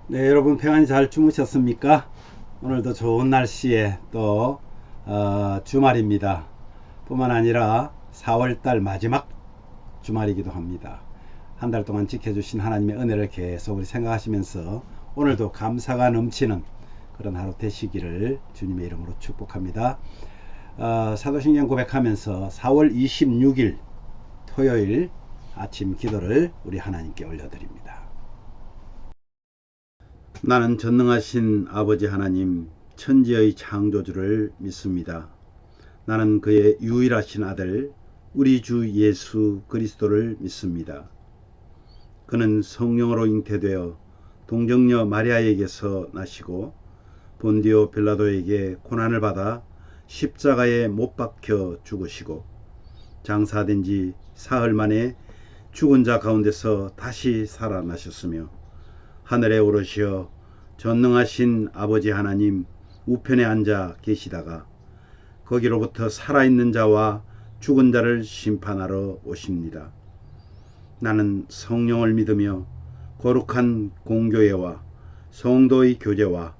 네, 여러분 평안히 잘 주무셨습니까? 오늘도 좋은 날씨에 또 주말입니다. 뿐만 아니라 4월달 마지막 주말이기도 합니다. 한 달 동안 지켜주신 하나님의 은혜를 계속 우리 생각하시면서 오늘도 감사가 넘치는 그런 하루 되시기를 주님의 이름으로 축복합니다. 사도신경 고백하면서 4월 26일 토요일 아침 기도를 우리 하나님께 올려드립니다. 나는 전능하신 아버지 하나님 천지의 창조주를 믿습니다. 나는 그의 유일하신 아들 우리 주 예수 그리스도를 믿습니다. 그는 성령으로 잉태되어 동정녀 마리아에게서 나시고 본디오 빌라도에게 고난을 받아 십자가에 못 박혀 죽으시고 장사된 지 사흘 만에 죽은 자 가운데서 다시 살아나셨으며 하늘에 오르시어 전능하신 아버지 하나님 우편에 앉아 계시다가 거기로부터 살아있는 자와 죽은 자를 심판하러 오십니다. 나는 성령을 믿으며 거룩한 공교회와 성도의 교제와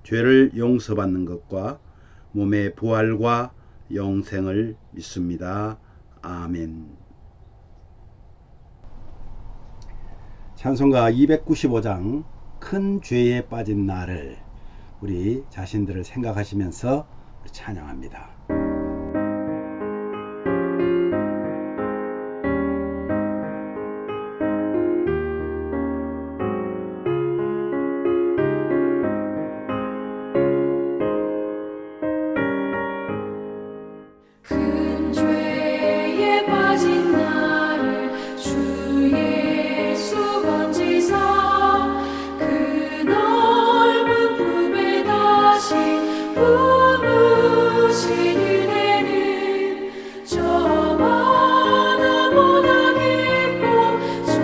죄를 용서받는 것과 몸의 부활과 영생을 믿습니다. 아멘. 찬송가 295장 큰 죄에 빠진 나를 우리 자신들을 생각하시면서 찬양합니다. 큰 죄에 빠진 나를 주 예수 건지사 그 넓은 품에 다시 품으신 은혜는 저마다 보다 깊고 저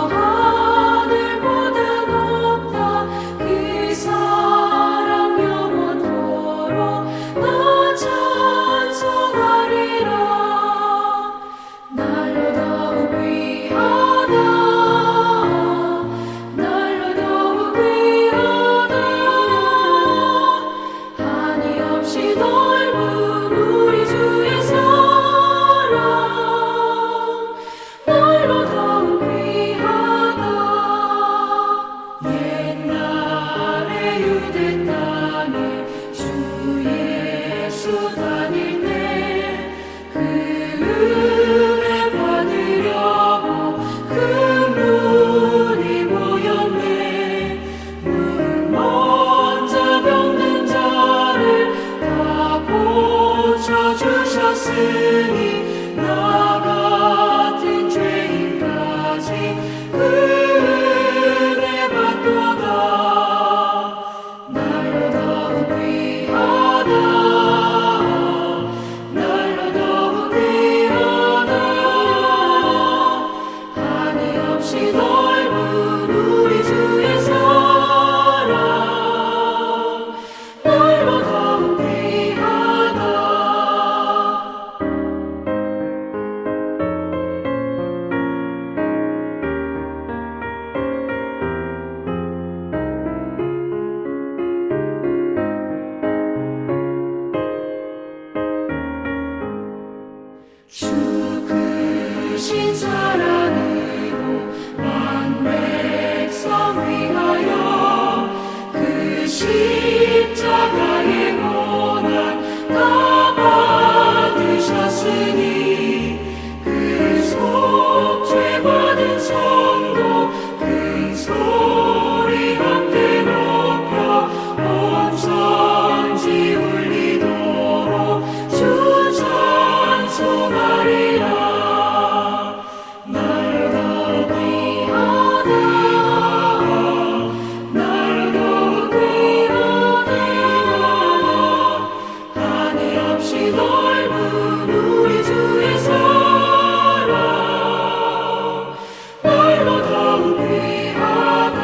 하늘보다 높다. 그 사랑 영원토록 나 찬송하리라. 날로 더욱 귀하다. 날로 더욱 귀하다. 한이 없이 넓은 우리 주의 사랑. 날로 더욱 귀하다. 옛날에 유대 땅에 주 예수 다닐 때 그 은혜 받으려고 큰 문이 모였네. 문 먼저 병든 자를 다 고쳐주셨으니 나 같은 죄인까지 그 은혜 받도다. 날로 더욱 귀하다. 날로 더욱 귀하다. 한이 없이 넓은 우리 주의 사랑. 날로 더욱 귀하다. 주 크신 사랑으로 만 백성 위하여 그 십자가의 고난 다 받으셨으니 그 속죄 받은 성도 큰 소리 함께 높여 온 천지 울리도록 주 찬송하리라. 날로 더욱 귀하다. 날로 더욱 귀하다. 한이 없이 넓은 우리 주의 사랑. 날로 더욱 귀하다.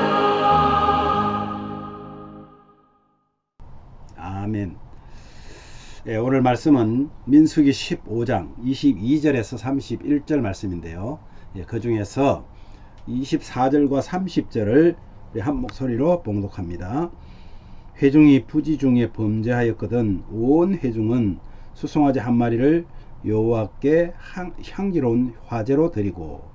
아멘. 오늘 말씀은 민수기 15장 22절에서 31절 말씀인데요. 그 중에서 24절과 30절을 우리 한 목소리로 봉독합니다. 회중이 부지 중에 범죄하였거든 온 회중은 수송아지 한 마리를 여호와께 향기로운 화제로 드리고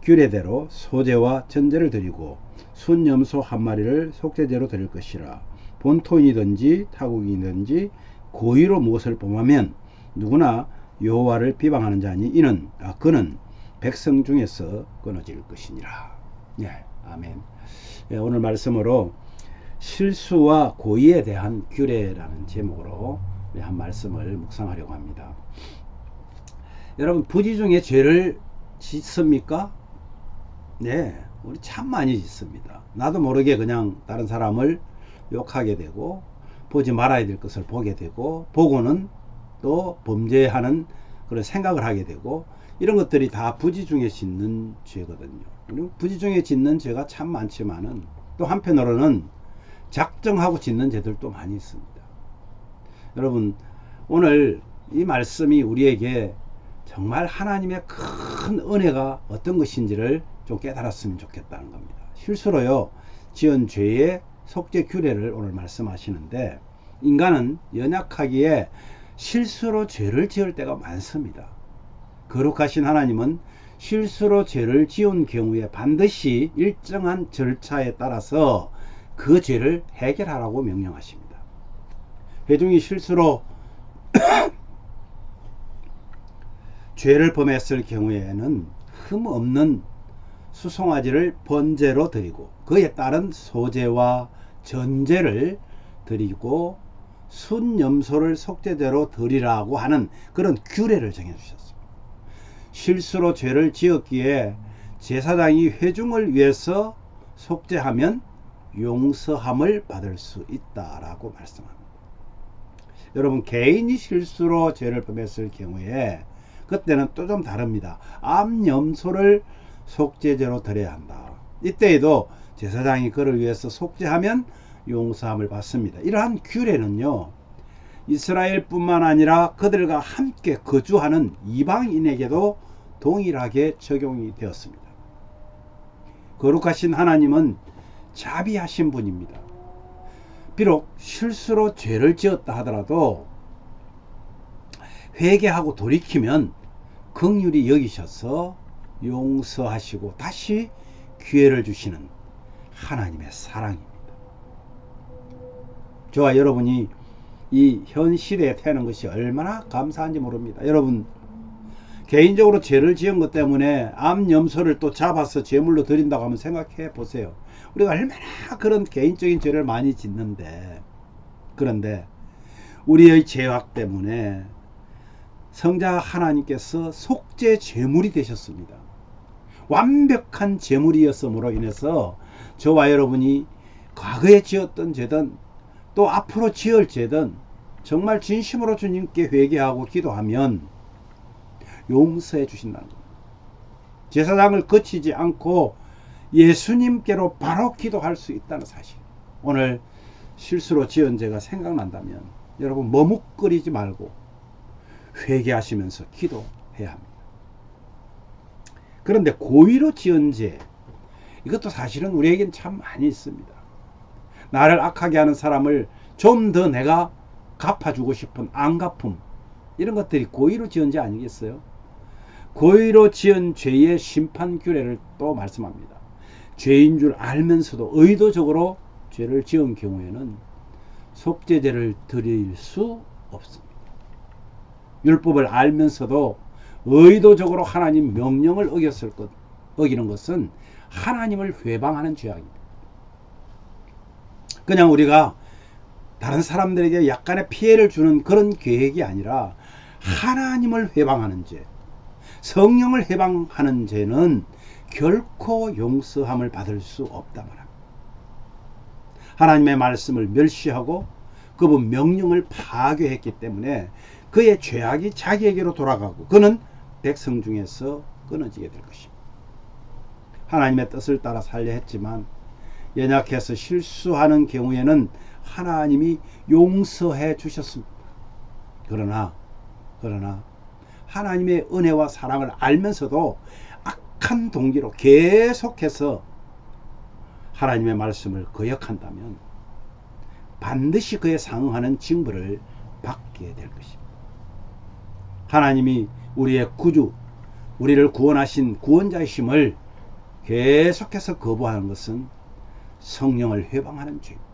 규례대로 소제와 전제를 드리고 순염소 한 마리를 속죄제로 드릴 것이라. 본토인이든지 타국이든지 고의로 무엇을 범하면 누구나 여호와를 비방하는 자니 그는 백성 중에서 끊어질 것이니라. 예, 아멘. 예, 오늘 말씀으로 실수와 고의에 대한 규례라는 제목으로 한 말씀을 묵상하려고 합니다. 여러분, 부지 중에 죄를 짓습니까? 네, 우리 참 많이 짓습니다. 나도 모르게 그냥 다른 사람을 욕하게 되고, 보지 말아야 될 것을 보게 되고, 보고는 또 범죄하는 그런 생각을 하게 되고, 이런 것들이 다 부지 중에 짓는 죄거든요. 그리고 부지 중에 짓는 죄가 참 많지만은 또 한편으로는 작정하고 짓는 죄들도 많이 있습니다. 여러분, 오늘 이 말씀이 우리에게 정말 하나님의 큰 은혜가 어떤 것인지를 좀 깨달았으면 좋겠다는 겁니다. 실수로요 지은 죄의 속죄 규례를 오늘 말씀하시는데, 인간은 연약하기에 실수로 죄를 지을 때가 많습니다. 거룩하신 하나님은 실수로 죄를 지은 경우에 반드시 일정한 절차에 따라서 그 죄를 해결하라고 명령하십니다. 회중이 실수로 죄를 범했을 경우에는 흠 없는 수송아지를 번제로 드리고 그에 따른 소제와 전제를 드리고 순염소를 속죄제로 드리라고 하는 그런 규례를 정해주셨습니다. 실수로 죄를 지었기에 제사장이 회중을 위해서 속죄하면 용서함을 받을 수 있다라고 말씀합니다. 여러분, 개인이 실수로 죄를 범했을 경우에 그때는 또 좀 다릅니다. 암염소를 속죄제로 드려야 한다. 이때에도 제사장이 그를 위해서 속죄하면 용서함을 받습니다. 이러한 규례는요, 이스라엘뿐만 아니라 그들과 함께 거주하는 이방인에게도 동일하게 적용이 되었습니다. 거룩하신 하나님은 자비하신 분입니다. 비록 실수로 죄를 지었다 하더라도 회개하고 돌이키면 긍휼히 여기셔서 용서하시고 다시 기회를 주시는 하나님의 사랑입니다. 저와 여러분이 이 현 시대에 태어난 것이 얼마나 감사한지 모릅니다. 여러분, 개인적으로 죄를 지은 것 때문에 암염소를 또 잡아서 제물로 드린다고 하면 생각해 보세요. 우리가 얼마나 그런 개인적인 죄를 많이 짓는데, 그런데 우리의 죄악 때문에 성자 하나님께서 속죄 제물이 되셨습니다. 완벽한 제물이었으므로 인해서 저와 여러분이 과거에 지었던 죄든 또 앞으로 지을 죄든 정말 진심으로 주님께 회개하고 기도하면 용서해 주신다는 겁니다. 제사장을 거치지 않고 예수님께로 바로 기도할 수 있다는 사실. 오늘 실수로 지은 죄가 생각난다면 여러분 머뭇거리지 말고 회개하시면서 기도해야 합니다. 그런데 고의로 지은 죄, 이것도 사실은 우리에겐 참 많이 있습니다. 나를 악하게 하는 사람을 좀 더 내가 갚아주고 싶은 안갚음, 이런 것들이 고의로 지은 죄 아니겠어요? 고의로 지은 죄의 심판 규례를 또 말씀합니다. 죄인 줄 알면서도 의도적으로 죄를 지은 경우에는 속죄제를 드릴 수 없습니다. 율법을 알면서도 의도적으로 하나님 명령을 어기는 것은 하나님을 회방하는 죄악입니다. 그냥 우리가 다른 사람들에게 약간의 피해를 주는 그런 계획이 아니라 하나님을 회방하는 죄, 성령을 회방하는 죄는 결코 용서함을 받을 수 없다 말합니다. 하나님의 말씀을 멸시하고 그분 명령을 파괴했기 때문에 그의 죄악이 자기에게로 돌아가고 그는 백성 중에서 끊어지게 될 것입니다. 하나님의 뜻을 따라 살려 했지만 연약해서 실수하는 경우에는 하나님이 용서해 주셨습니다. 그러나 하나님의 은혜와 사랑을 알면서도 악한 동기로 계속해서 하나님의 말씀을 거역한다면 반드시 그에 상응하는 징벌을 받게 될 것입니다. 하나님이 우리의 구주, 우리를 구원하신 구원자이심을 계속해서 거부하는 것은 성령을 회방하는 죄입니다.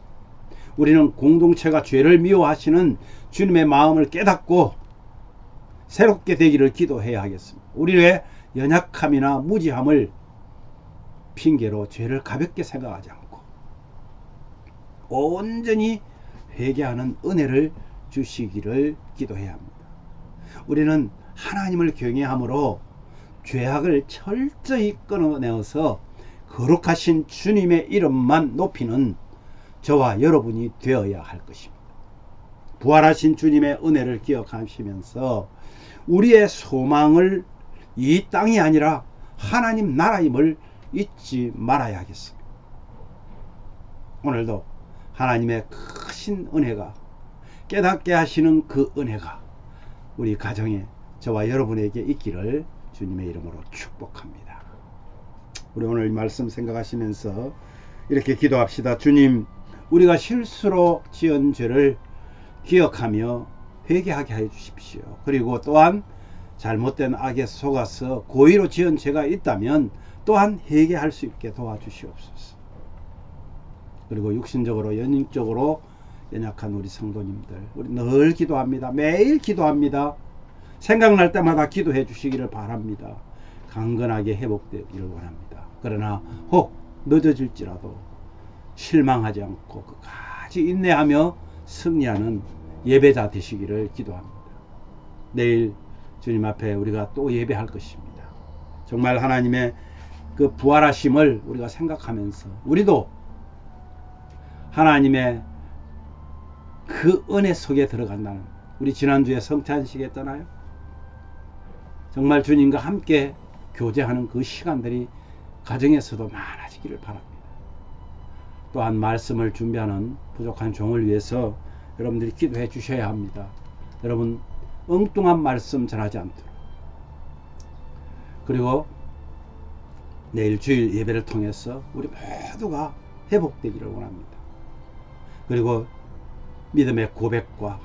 우리는 공동체가 죄를 미워하시는 주님의 마음을 깨닫고 새롭게 되기를 기도해야 하겠습니다. 우리의 연약함이나 무지함을 핑계로 죄를 가볍게 생각하지 않고 온전히 회개하는 은혜를 주시기를 기도해야 합니다. 우리는 하나님을 경외함으로 죄악을 철저히 끊어내어서 거룩하신 주님의 이름만 높이는 저와 여러분이 되어야 할 것입니다. 부활하신 주님의 은혜를 기억하시면서 우리의 소망을 이 땅이 아니라 하나님 나라임을 잊지 말아야 하겠습니다. 오늘도 하나님의 크신 은혜가, 깨닫게 하시는 그 은혜가 우리 가정에, 저와 여러분에게 있기를 주님의 이름으로 축복합니다. 우리 오늘 이 말씀 생각하시면서 이렇게 기도합시다. 주님, 우리가 실수로 지은 죄를 기억하며 회개하게 해 주십시오. 그리고 또한 잘못된 악에 속아서 고의로 지은 죄가 있다면 또한 회개할 수 있게 도와주시옵소서. 그리고 육신적으로, 영적으로 연약한 우리 성도님들, 우리 늘 기도합니다. 매일 기도합니다. 생각날 때마다 기도해 주시기를 바랍니다. 강건하게 회복되기를 원합니다. 그러나 혹 늦어질지라도 실망하지 않고 끝까지 인내하며 승리하는 예배자 되시기를 기도합니다. 내일 주님 앞에 우리가 또 예배할 것입니다. 정말 하나님의 그 부활하심을 우리가 생각하면서 우리도 하나님의 그 은혜 속에 들어간다는, 우리 지난주에 성찬식 했잖아요. 정말 주님과 함께 교제하는 그 시간들이 가정에서도 많아지기를 바랍니다. 또한 말씀을 준비하는 부족한 종을 위해서 여러분들이 기도해 주셔야 합니다. 여러분 엉뚱한 말씀 전하지 않도록, 그리고 내일 주일 예배를 통해서 우리 모두가 회복되기를 원합니다. 그리고 믿음의 고백과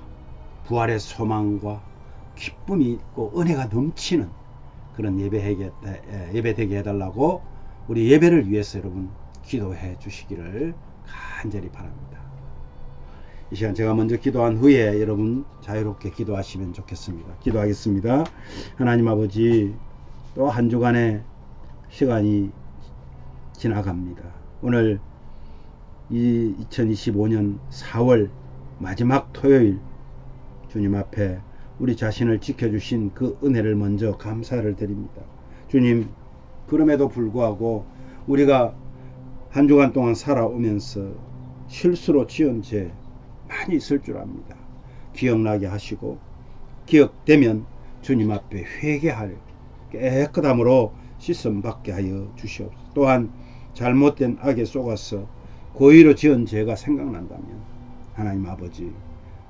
부활의 소망과 기쁨이 있고 은혜가 넘치는 그런 예배 되게 해달라고 우리 예배를 위해서 여러분 기도해 주시기를 간절히 바랍니다. 이 시간 제가 먼저 기도한 후에 여러분 자유롭게 기도하시면 좋겠습니다. 기도하겠습니다. 하나님 아버지, 또 한 주간의 시간이 지나갑니다. 오늘 이 2025년 4월 마지막 토요일, 주님 앞에 우리 자신을 지켜주신 그 은혜를 먼저 감사를 드립니다. 주님, 그럼에도 불구하고 우리가 한 주간 동안 살아오면서 실수로 지은 죄 많이 있을 줄 압니다. 기억나게 하시고 기억되면 주님 앞에 회개할 깨끗함으로 씻음 받게 하여 주시옵소서. 또한 잘못된 악에 속아서 고의로 지은 죄가 생각난다면 하나님 아버지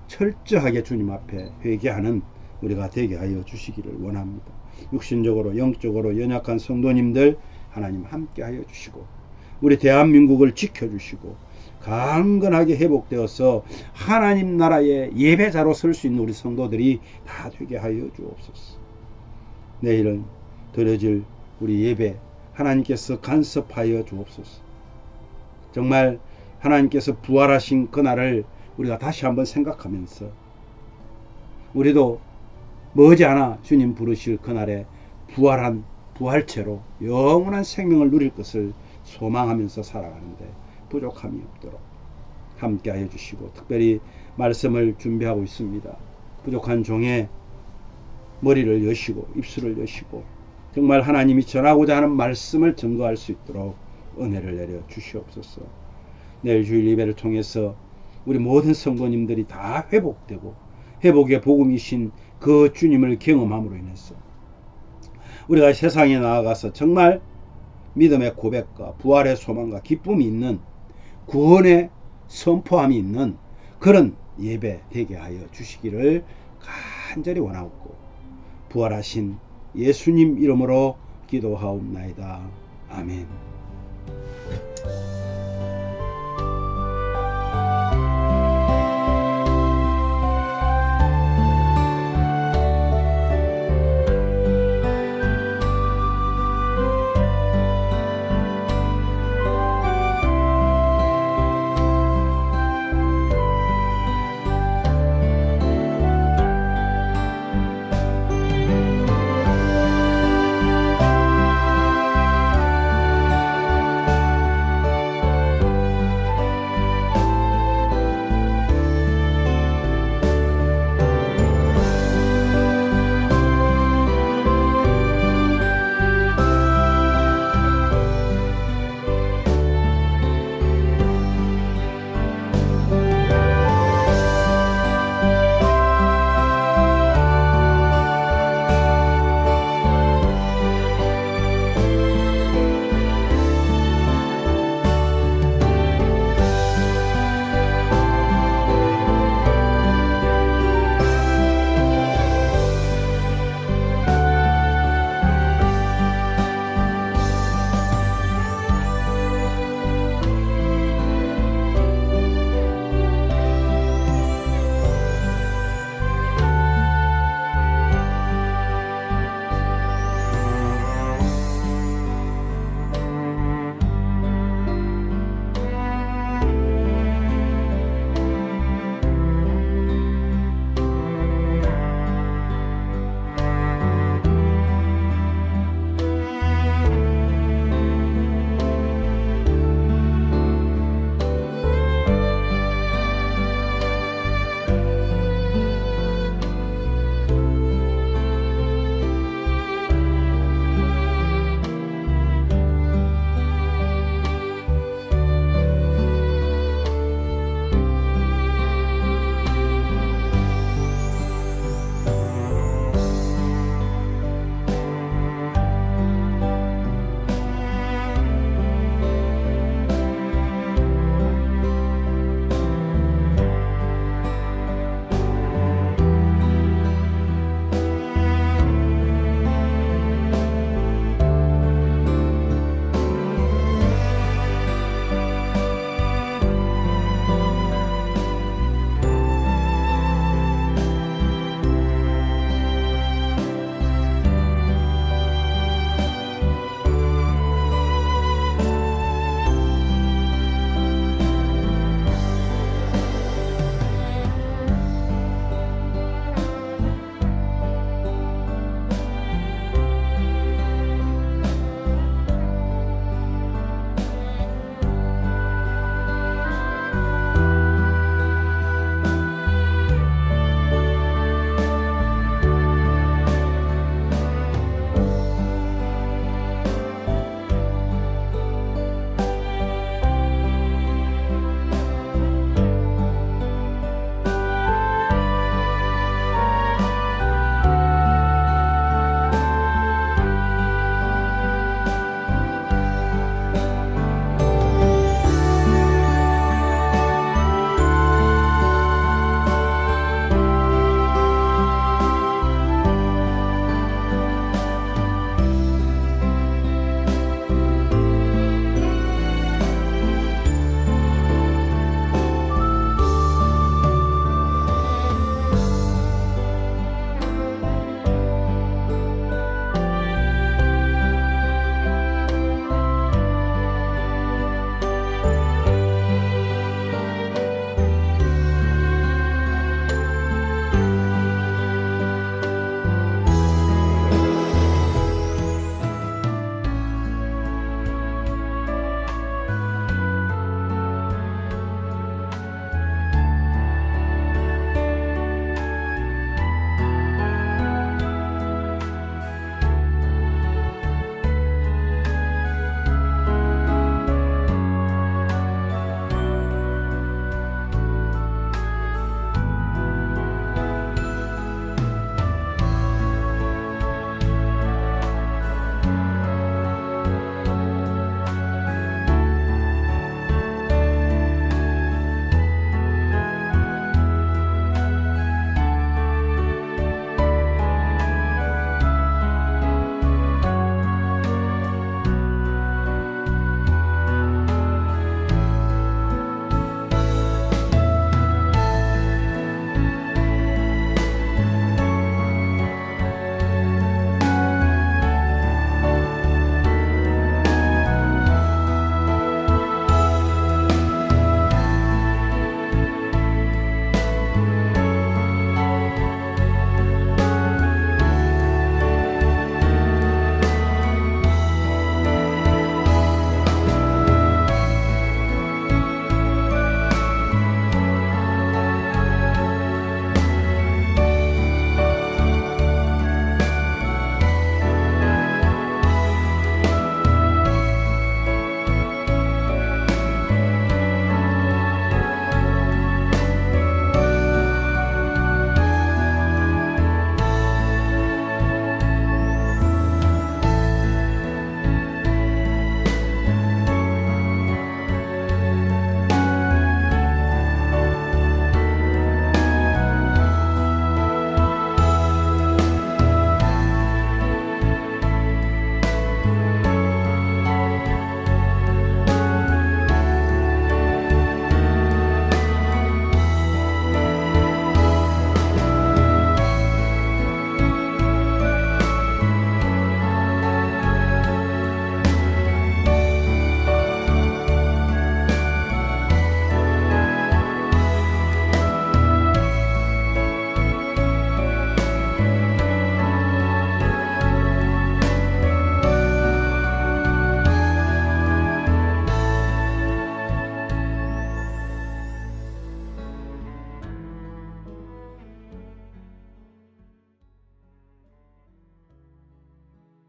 철저하게 주님 앞에 회개하는 우리가 되게 하여 주시기를 원합니다. 육신적으로 영적으로 연약한 성도님들 하나님 함께 하여 주시고 우리 대한민국을 지켜주시고 강건하게 회복되어서 하나님 나라의 예배자로 설 수 있는 우리 성도들이 다 되게 하여 주옵소서. 내일은 드려질 우리 예배 하나님께서 간섭하여 주옵소서. 정말 하나님께서 부활하신 그날을 우리가 다시 한번 생각하면서 우리도 머지않아 주님 부르실 그날에 부활한 부활체로 영원한 생명을 누릴 것을 소망하면서 살아가는데 부족함이 없도록 함께 하여 주시고, 특별히 말씀을 준비하고 있습니다. 부족한 종의 머리를 여시고 입술을 여시고 정말 하나님이 전하고자 하는 말씀을 증거할 수 있도록 은혜를 내려 주시옵소서. 내일 주일 예배를 통해서 우리 모든 성도님들이 다 회복되고 회복의 복음이신 그 주님을 경험함으로 인해서 우리가 세상에 나아가서 정말 믿음의 고백과 부활의 소망과 기쁨이 있는 구원의 선포함이 있는 그런 예배 되게 하여 주시기를 간절히 원하옵고 부활하신 예수님 이름으로 기도하옵나이다. 아멘.